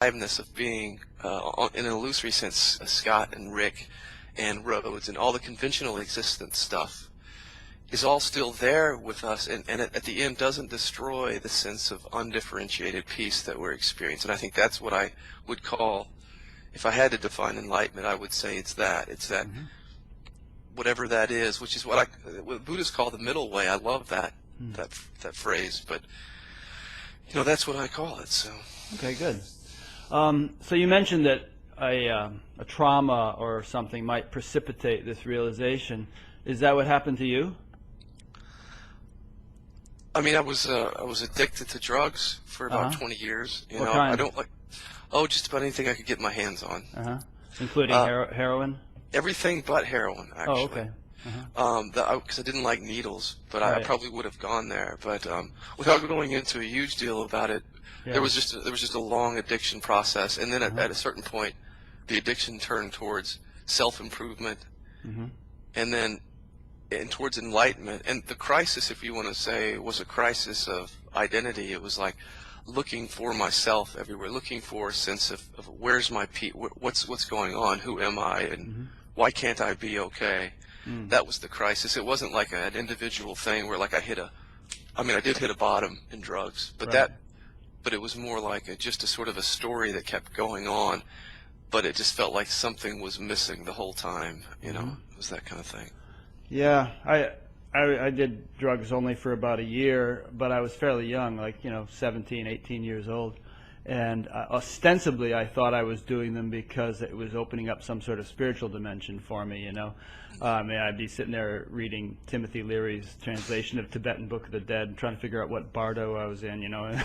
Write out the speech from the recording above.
aliveness of being, in an illusory sense, Scott and Rick and Rhodes and all the conventional existence stuff is all still there with us, and at the end doesn't destroy the sense of undifferentiated peace that we're experiencing. And I think that's what I would call, if I had to define enlightenment, I would say it's that. It's that whatever that is, which is what Buddhists call the middle way. I love that that phrase, but that's what I call it. So okay, good. So you mentioned that a trauma or something might precipitate this realization. Is that what happened to you? I mean, I was addicted to drugs for about 20 years. What kind? I don't like just about anything I could get my hands on. Including heroin? Everything but heroin, actually. Oh, okay. Because I didn't like needles, but I probably would have gone there. But without going into a huge deal about it, there was just a long addiction process, and then at a certain point, the addiction turned towards self-improvement, and towards enlightenment. And the crisis, if you want to say, was a crisis of identity. It was like looking for myself everywhere, looking for a sense of where's my peace, what's going on, who am I, and why can't I be okay? That was the crisis. It wasn't like an individual thing where like I did hit a bottom in drugs, but it was more like just a sort of a story that kept going on, but it just felt like something was missing the whole time. It was that kind of thing. Yeah, I did drugs only for about a year, but I was fairly young, like 17, 18 years old, and ostensibly I thought I was doing them because it was opening up some sort of spiritual dimension for me. I'd be sitting there reading Timothy Leary's translation of Tibetan Book of the Dead, trying to figure out what bardo I was in, Right.